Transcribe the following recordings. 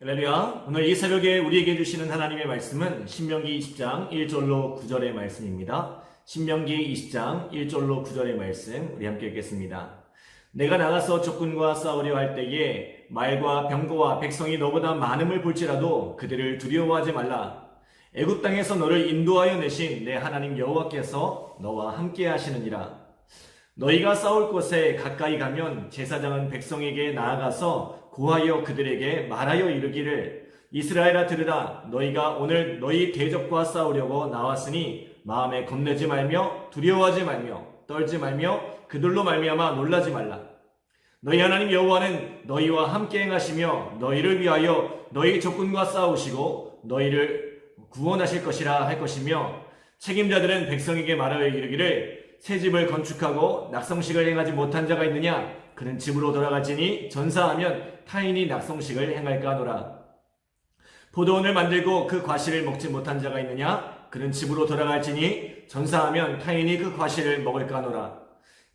할렐루야. 오늘 이 새벽에 우리에게 주시는 하나님의 말씀은 신명기 20장 1절로 9절의 말씀입니다. 신명기 20장 1절로 9절의 말씀 우리 함께 읽겠습니다. 내가 나가서 적군과 싸우려 할 때에 말과 병거와 백성이 너보다 많음을 볼지라도 그들을 두려워하지 말라. 애굽 땅에서 너를 인도하여 내신 내 하나님 여호와께서 너와 함께 하시느니라. 너희가 싸울 곳에 가까이 가면 제사장은 백성에게 나아가서 고하여 그들에게 말하여 이르기를 이스라엘아 들으라. 너희가 오늘 너희 대적과 싸우려고 나왔으니 마음에 겁내지 말며 두려워하지 말며 떨지 말며 그들로 말미암아 놀라지 말라. 너희 하나님 여호와는 너희와 함께 행하시며 너희를 위하여 너희 적군과 싸우시고 너희를 구원하실 것이라 할 것이며 책임자들은 백성에게 말하여 이르기를 새 집을 건축하고 낙성식을 행하지 못한 자가 있느냐? 그는 집으로 돌아갈지니 전사하면 타인이 낙성식을 행할까 하노라. 포도원을 만들고 그 과실을 먹지 못한 자가 있느냐? 그는 집으로 돌아갈지니 전사하면 타인이 그 과실을 먹을까 하노라.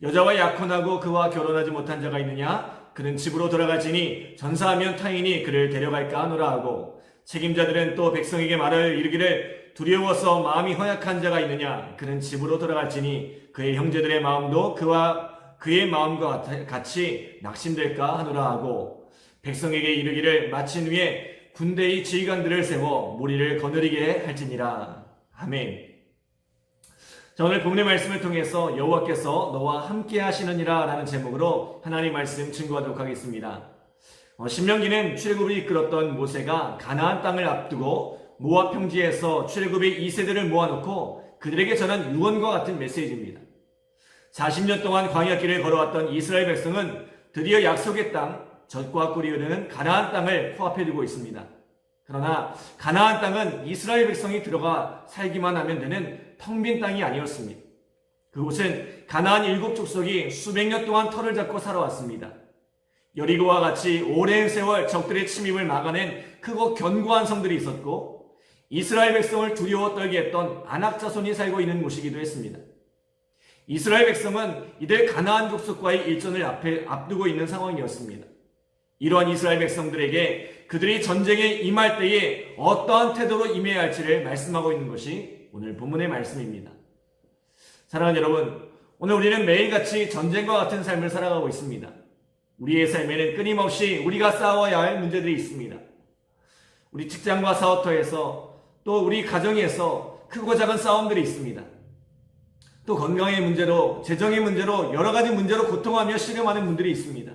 여자와 약혼하고 그와 결혼하지 못한 자가 있느냐? 그는 집으로 돌아갈지니 전사하면 타인이 그를 데려갈까 하노라 하고 책임자들은 또 백성에게 말하여 이르기를 두려워서 마음이 허약한 자가 있느냐? 그는 집으로 돌아갈지니 그의 형제들의 마음도 그의 마음과 같이 낙심될까 하노라 하고 백성에게 이르기를 마친 후에 군대의 지휘관들을 세워 무리를 거느리게 할지니라. 아멘. 자, 오늘 본문의 말씀을 통해서 여호와께서 너와 함께 하시느니라 라는 제목으로 하나님 말씀 증거하도록 하겠습니다. 신명기는 출애굽을 이끌었던 모세가 가나안 땅을 앞두고 모압 평지에서 출애굽의 2세들을 모아놓고 그들에게 전한 유언과 같은 메시지입니다. 40년 동안 광야길을 걸어왔던 이스라엘 백성은 드디어 약속의 땅, 젖과 꿀이 흐르는 가나안 땅을 코앞에 두고 있습니다. 그러나 가나안 땅은 이스라엘 백성이 들어가 살기만 하면 되는 텅 빈 땅이 아니었습니다. 그곳은 가나안 7족속이 수백 년 동안 터를 잡고 살아왔습니다. 여리고와 같이 오랜 세월 적들의 침입을 막아낸 크고 견고한 성들이 있었고 이스라엘 백성을 두려워 떨게 했던 아낙 자손이 살고 있는 곳이기도 했습니다. 이스라엘 백성은 이들 가나안 족속과의 일전을 앞두고 있는 상황이었습니다. 이러한 이스라엘 백성들에게 그들이 전쟁에 임할 때에 어떠한 태도로 임해야 할지를 말씀하고 있는 것이 오늘 본문의 말씀입니다. 사랑하는 여러분, 오늘 우리는 매일같이 전쟁과 같은 삶을 살아가고 있습니다. 우리의 삶에는 끊임없이 우리가 싸워야 할 문제들이 있습니다. 우리 직장과 사업터에서 또 우리 가정에서 크고 작은 싸움들이 있습니다. 또 건강의 문제로, 재정의 문제로, 여러 가지 문제로 고통하며 씨름하는 분들이 있습니다.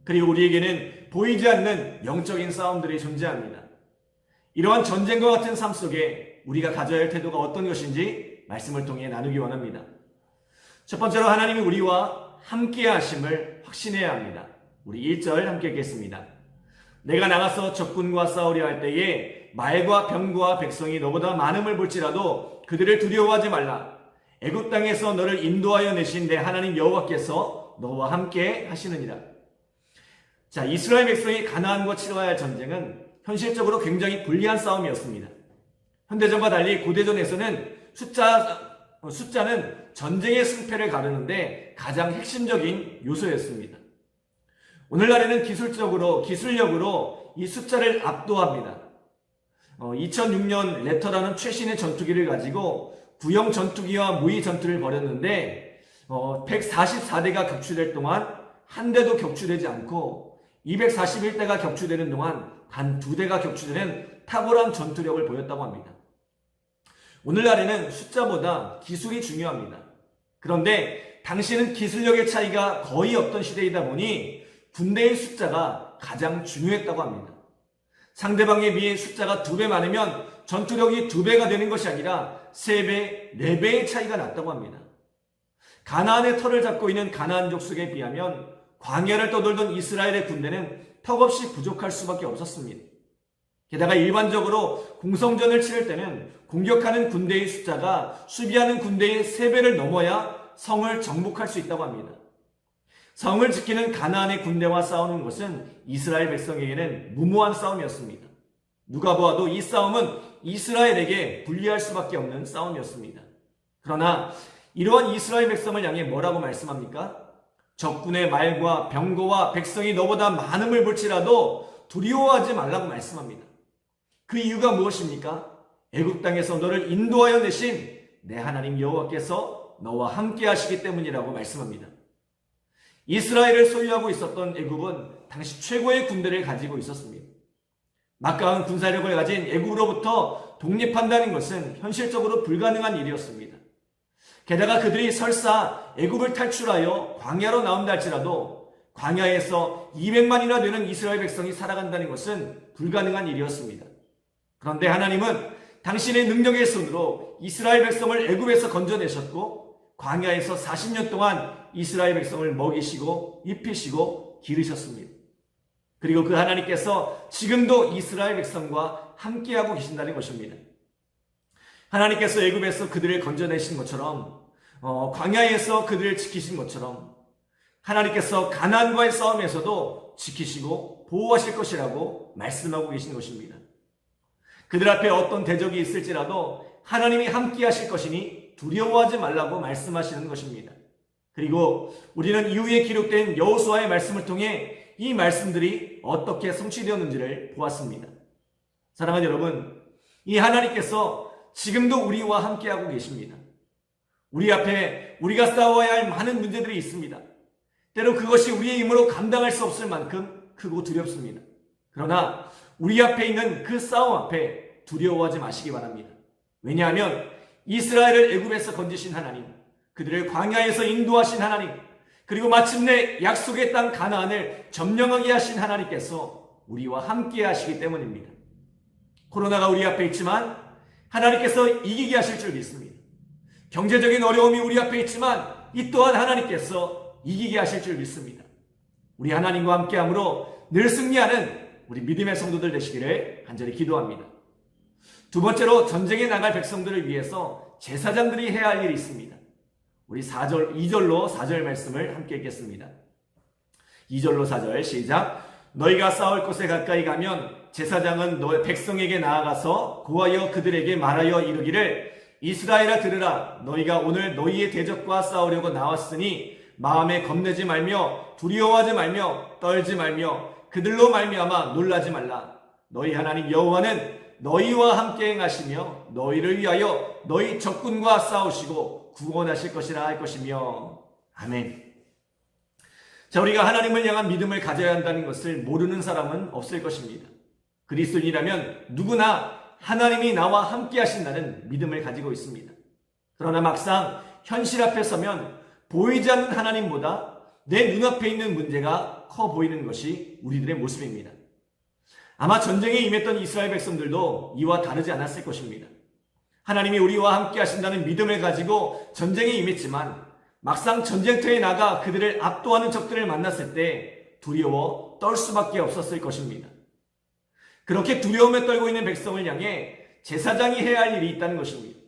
그리고 우리에게는 보이지 않는 영적인 싸움들이 존재합니다. 이러한 전쟁과 같은 삶 속에 우리가 가져야 할 태도가 어떤 것인지 말씀을 통해 나누기 원합니다. 첫 번째로 하나님이 우리와 함께 하심을 확신해야 합니다. 우리 1절 함께 읽겠습니다. 내가 나가서 적군과 싸우려 할 때에 말과 병거와 백성이 너보다 많음을 볼지라도 그들을 두려워하지 말라. 애굽 땅에서 너를 인도하여 내신 내 하나님 여호와께서 너와 함께 하시느니라. 자, 이스라엘 백성이 가나안과 치러야 할 전쟁은 현실적으로 굉장히 불리한 싸움이었습니다. 현대전과 달리 고대전에서는 숫자는 전쟁의 승패를 가르는데 가장 핵심적인 요소였습니다. 오늘날에는 기술력으로 이 숫자를 압도합니다. 2006년 레터라는 최신의 전투기를 가지고 구형 전투기와 무의 전투를 벌였는데 144대가 격추될 동안 한 대도 격추되지 않고 241대가 격추되는 동안 단 2대가 격추되는 탁월한 전투력을 보였다고 합니다. 오늘날에는 숫자보다 기술이 중요합니다. 그런데 당시는 기술력의 차이가 거의 없던 시대이다 보니 군대의 숫자가 가장 중요했다고 합니다. 상대방에 비해 숫자가 2배 많으면 전투력이 2배가 되는 것이 아니라 3배, 4배의 차이가 났다고 합니다. 가나안의 터를 잡고 있는 가나안 족속에 비하면 광야를 떠돌던 이스라엘의 군대는 턱없이 부족할 수밖에 없었습니다. 게다가 일반적으로 공성전을 치를 때는 공격하는 군대의 숫자가 수비하는 군대의 3배를 넘어야 성을 정복할 수 있다고 합니다. 성을 지키는 가나안의 군대와 싸우는 것은 이스라엘 백성에게는 무모한 싸움이었습니다. 누가 보아도 이 싸움은 이스라엘에게 불리할 수밖에 없는 싸움이었습니다. 그러나 이러한 이스라엘 백성을 향해 뭐라고 말씀합니까? 적군의 말과 병거와 백성이 너보다 많음을 볼지라도 두려워하지 말라고 말씀합니다. 그 이유가 무엇입니까? 애굽 땅에서 너를 인도하여 내신 내 하나님 여호와께서 너와 함께 하시기 때문이라고 말씀합니다. 이스라엘을 소유하고 있었던 애굽은 당시 최고의 군대를 가지고 있었습니다. 막강한 군사력을 가진 애굽으로부터 독립한다는 것은 현실적으로 불가능한 일이었습니다. 게다가 그들이 설사 애굽을 탈출하여 광야로 나온다 할지라도 광야에서 200만이나 되는 이스라엘 백성이 살아간다는 것은 불가능한 일이었습니다. 그런데 하나님은 당신의 능력의 손으로 이스라엘 백성을 애굽에서 건져내셨고 광야에서 40년 동안 이스라엘 백성을 먹이시고 입히시고 기르셨습니다. 그리고 그 하나님께서 지금도 이스라엘 백성과 함께하고 계신다는 것입니다. 하나님께서 애굽에서 그들을 건져내신 것처럼 광야에서 그들을 지키신 것처럼 하나님께서 가나안과의 싸움에서도 지키시고 보호하실 것이라고 말씀하고 계신 것입니다. 그들 앞에 어떤 대적이 있을지라도 하나님이 함께 하실 것이니 두려워하지 말라고 말씀하시는 것입니다. 그리고 우리는 이후에 기록된 여호수아의 말씀을 통해 이 말씀들이 어떻게 성취되었는지를 보았습니다. 사랑하는 여러분, 이 하나님께서 지금도 우리와 함께하고 계십니다. 우리 앞에 우리가 싸워야 할 많은 문제들이 있습니다. 때로 그것이 우리의 힘으로 감당할 수 없을 만큼 크고 두렵습니다. 그러나 우리 앞에 있는 그 싸움 앞에 두려워하지 마시기 바랍니다. 왜냐하면 이스라엘을 애굽에서 건지신 하나님, 그들을 광야에서 인도하신 하나님, 그리고 마침내 약속의 땅 가나안을 점령하게 하신 하나님께서 우리와 함께 하시기 때문입니다. 코로나가 우리 앞에 있지만 하나님께서 이기게 하실 줄 믿습니다. 경제적인 어려움이 우리 앞에 있지만 이 또한 하나님께서 이기게 하실 줄 믿습니다. 우리 하나님과 함께함으로 늘 승리하는 우리 믿음의 성도들 되시기를 간절히 기도합니다. 두 번째로 전쟁에 나갈 백성들을 위해서 제사장들이 해야 할 일이 있습니다. 우리 2절로 4절 말씀을 함께 읽겠습니다. 2절로 4절 시작. 너희가 싸울 곳에 가까이 가면 제사장은 너의 백성에게 나아가서 고하여 그들에게 말하여 이르기를 이스라엘아 들으라. 너희가 오늘 너희의 대적과 싸우려고 나왔으니 마음에 겁내지 말며 두려워하지 말며 떨지 말며 그들로 말미암아 놀라지 말라. 너희 하나님 여호와는 너희와 함께 행하시며 너희를 위하여 너희 적군과 싸우시고 구원하실 것이라 할 것이며. 아멘. 자, 우리가 하나님을 향한 믿음을 가져야 한다는 것을 모르는 사람은 없을 것입니다. 그리스도인이라면 누구나 하나님이 나와 함께 하신다는 믿음을 가지고 있습니다. 그러나 막상 현실 앞에 서면 보이지 않는 하나님보다 내 눈앞에 있는 문제가 커 보이는 것이 우리들의 모습입니다. 아마 전쟁에 임했던 이스라엘 백성들도 이와 다르지 않았을 것입니다. 하나님이 우리와 함께 하신다는 믿음을 가지고 전쟁에 임했지만 막상 전쟁터에 나가 그들을 압도하는 적들을 만났을 때 두려워 떨 수밖에 없었을 것입니다. 그렇게 두려움에 떨고 있는 백성을 향해 제사장이 해야 할 일이 있다는 것입니다.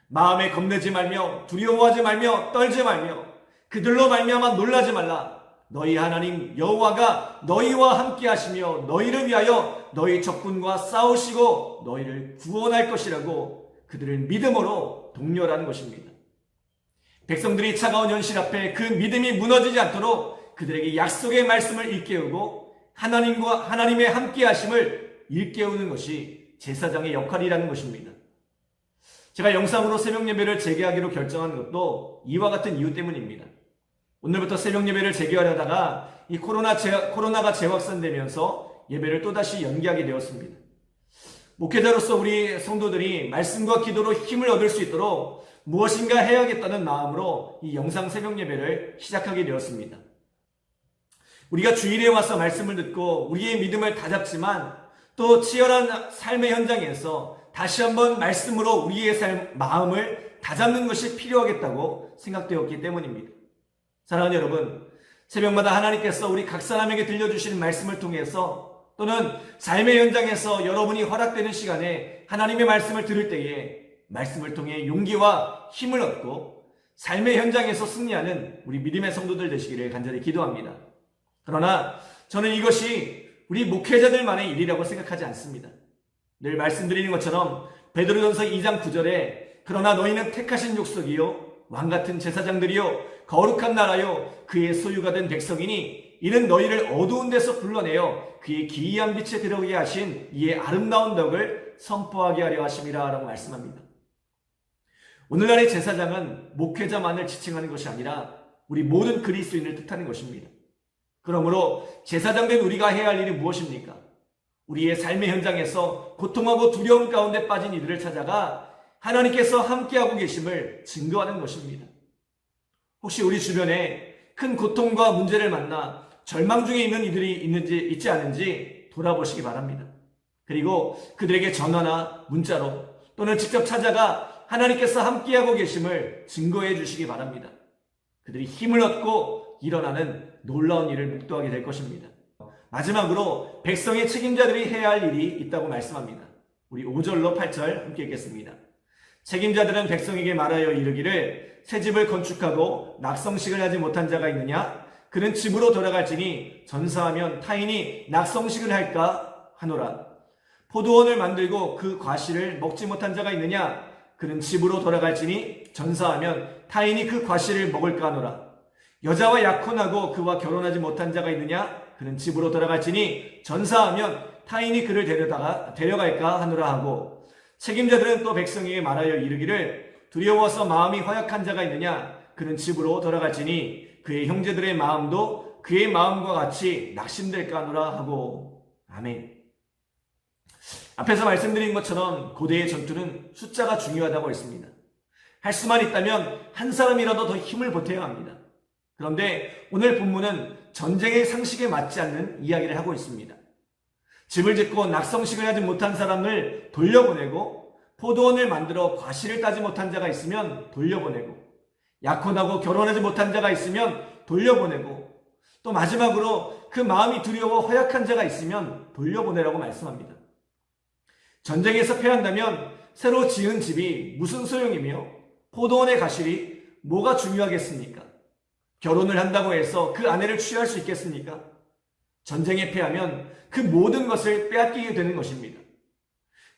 마음에 겁내지 말며 두려워하지 말며 떨지 말며 그들로 말미암아 놀라지 말라. 너희 하나님 여호와가 너희와 함께 하시며 너희를 위하여 너희 적군과 싸우시고 너희를 구원할 것이라고 그들을 믿음으로 독려하는 것입니다. 백성들이 차가운 현실 앞에 그 믿음이 무너지지 않도록 그들에게 약속의 말씀을 일깨우고 하나님의 함께 하심을 일깨우는 것이 제사장의 역할이라는 것입니다. 제가 영상으로 새벽 예배를 재개하기로 결정한 것도 이와 같은 이유 때문입니다. 오늘부터 새벽 예배를 재개하려다가 이 코로나가 재확산되면서 예배를 또다시 연기하게 되었습니다. 목회자로서 우리 성도들이 말씀과 기도로 힘을 얻을 수 있도록 무엇인가 해야겠다는 마음으로 이 영상 새벽 예배를 시작하게 되었습니다. 우리가 주일에 와서 말씀을 듣고 우리의 믿음을 다잡지만 또 치열한 삶의 현장에서 다시 한번 말씀으로 우리의 마음을 다잡는 것이 필요하겠다고 생각되었기 때문입니다. 사랑하는 여러분, 새벽마다 하나님께서 우리 각 사람에게 들려주시는 말씀을 통해서 또는 삶의 현장에서 여러분이 허락되는 시간에 하나님의 말씀을 들을 때에 말씀을 통해 용기와 힘을 얻고 삶의 현장에서 승리하는 우리 믿음의 성도들 되시기를 간절히 기도합니다. 그러나 저는 이것이 우리 목회자들만의 일이라고 생각하지 않습니다. 늘 말씀드리는 것처럼 베드로전서 2장 9절에 그러나 너희는 택하신 족속이요 왕같은 제사장들이요 거룩한 나라요 그의 소유가 된 백성이니 이는 너희를 어두운 데서 불러내어 그의 기이한 빛에 들어오게 하신 이의 아름다운 덕을 선포하게 하려 하심이라 라고 말씀합니다. 오늘날의 제사장은 목회자만을 지칭하는 것이 아니라 우리 모든 그리스도인을 뜻하는 것입니다. 그러므로 제사장된 우리가 해야 할 일이 무엇입니까? 우리의 삶의 현장에서 고통하고 두려움 가운데 빠진 이들을 찾아가 하나님께서 함께하고 계심을 증거하는 것입니다. 혹시 우리 주변에 큰 고통과 문제를 만나 절망 중에 있는 이들이 있지 않은지 돌아보시기 바랍니다. 그리고 그들에게 전화나 문자로 또는 직접 찾아가 하나님께서 함께하고 계심을 증거해 주시기 바랍니다. 그들이 힘을 얻고 일어나는 놀라운 일을 목도하게 될 것입니다. 마지막으로 백성의 책임자들이 해야 할 일이 있다고 말씀합니다. 우리 5절로 8절 함께 읽겠습니다. 책임자들은 백성에게 말하여 이르기를 새 집을 건축하고 낙성식을 하지 못한 자가 있느냐? 그는 집으로 돌아갈지니 전사하면 타인이 낙성식을 할까 하노라. 포도원을 만들고 그 과실을 먹지 못한 자가 있느냐? 그는 집으로 돌아갈지니 전사하면 타인이 그 과실을 먹을까 하노라. 여자와 약혼하고 그와 결혼하지 못한 자가 있느냐? 그는 집으로 돌아갈지니 전사하면 타인이 그를 데려갈까 하노라 하고, 책임자들은 또 백성에게 말하여 이르기를 두려워서 마음이 허약한 자가 있느냐? 그는 집으로 돌아갈지니 그의 형제들의 마음도 그의 마음과 같이 낙심될까 하노라 하고. 아멘. 앞에서 말씀드린 것처럼 고대의 전투는 숫자가 중요하다고 했습니다. 할 수만 있다면 한 사람이라도 더 힘을 보태야 합니다. 그런데 오늘 본문은 전쟁의 상식에 맞지 않는 이야기를 하고 있습니다. 집을 짓고 낙성식을 하지 못한 사람을 돌려보내고, 포도원을 만들어 과실을 따지 못한 자가 있으면 돌려보내고, 약혼하고 결혼하지 못한 자가 있으면 돌려보내고, 또 마지막으로 그 마음이 두려워 허약한 자가 있으면 돌려보내라고 말씀합니다. 전쟁에서 패한다면 새로 지은 집이 무슨 소용이며 포도원의 과실이 뭐가 중요하겠습니까? 결혼을 한다고 해서 그 아내를 취할 수 있겠습니까? 전쟁에 패하면 그 모든 것을 빼앗기게 되는 것입니다.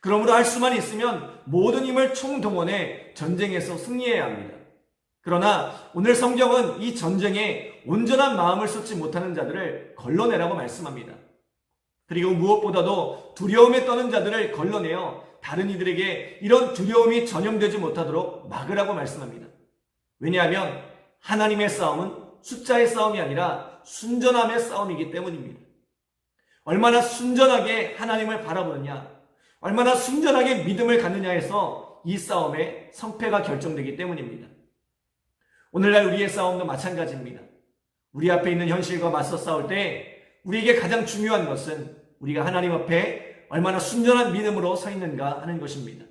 그러므로 할 수만 있으면 모든 힘을 총동원해 전쟁에서 승리해야 합니다. 그러나 오늘 성경은 이 전쟁에 온전한 마음을 쏟지 못하는 자들을 걸러내라고 말씀합니다. 그리고 무엇보다도 두려움에 떠는 자들을 걸러내어 다른 이들에게 이런 두려움이 전염되지 못하도록 막으라고 말씀합니다. 왜냐하면 하나님의 싸움은 숫자의 싸움이 아니라 순전함의 싸움이기 때문입니다. 얼마나 순전하게 하나님을 바라보느냐, 얼마나 순전하게 믿음을 갖느냐에서 이 싸움의 성패가 결정되기 때문입니다. 오늘날 우리의 싸움도 마찬가지입니다. 우리 앞에 있는 현실과 맞서 싸울 때 우리에게 가장 중요한 것은 우리가 하나님 앞에 얼마나 순전한 믿음으로 서 있는가 하는 것입니다.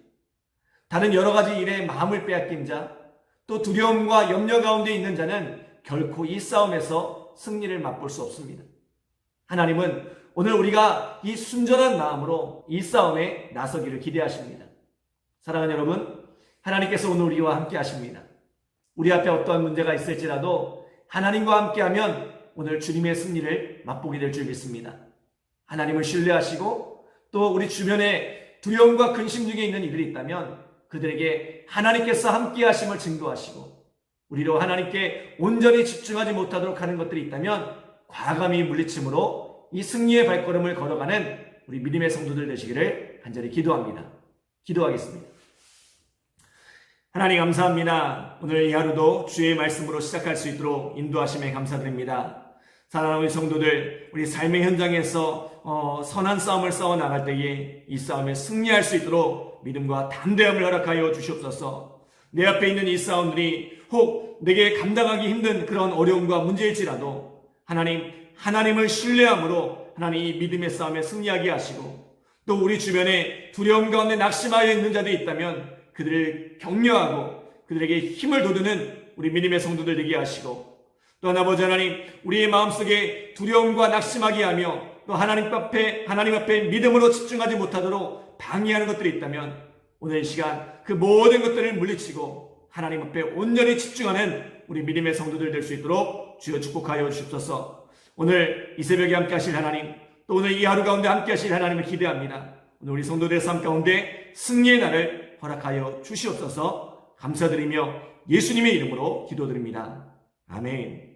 다른 여러 가지 일에 마음을 빼앗긴 자, 또 두려움과 염려 가운데 있는 자는 결코 이 싸움에서 승리를 맛볼 수 없습니다. 하나님은 오늘 우리가 이 순전한 마음으로 이 싸움에 나서기를 기대하십니다. 사랑하는 여러분, 하나님께서 오늘 우리와 함께 하십니다. 우리 앞에 어떠한 문제가 있을지라도 하나님과 함께하면 오늘 주님의 승리를 맛보게 될 줄 믿습니다. 하나님을 신뢰하시고 또 우리 주변에 두려움과 근심 중에 있는 이들이 있다면 그들에게 하나님께서 함께 하심을 증거하시고, 우리로 하나님께 온전히 집중하지 못하도록 하는 것들이 있다면 과감히 물리침으로 이 승리의 발걸음을 걸어가는 우리 믿음의 성도들 되시기를 간절히 기도합니다. 기도하겠습니다. 하나님 감사합니다. 오늘 이 하루도 주의 말씀으로 시작할 수 있도록 인도하심에 감사드립니다. 사랑하는 우리 성도들, 우리 삶의 현장에서 선한 싸움을 싸워 나갈 때에 이 싸움에 승리할 수 있도록 믿음과 담대함을 허락하여 주시옵소서. 내 앞에 있는 이 싸움들이 혹 내게 감당하기 힘든 그런 어려움과 문제일지라도 하나님을 신뢰함으로 하나님 이 믿음의 싸움에 승리하게 하시고, 또 우리 주변에 두려움 가운데 낙심하여 있는 자들이 있다면 그들을 격려하고 그들에게 힘을 돋우는 우리 믿음의 성도들 되게 하시고, 또 아버지 하나님, 우리의 마음속에 두려움과 낙심하게 하며 또 하나님 앞에 믿음으로 집중하지 못하도록 방해하는 것들이 있다면 오늘 이 시간 그 모든 것들을 물리치고 하나님 앞에 온전히 집중하는 우리 믿음의 성도들 될 수 있도록 주여 축복하여 주옵소서. 오늘 이 새벽에 함께 하실 하나님, 또 오늘 이 하루 가운데 함께 하실 하나님을 기대합니다. 오늘 우리 성도들의 삶 가운데 승리의 날을 허락하여 주시옵소서. 감사드리며 예수님의 이름으로 기도드립니다. 아멘.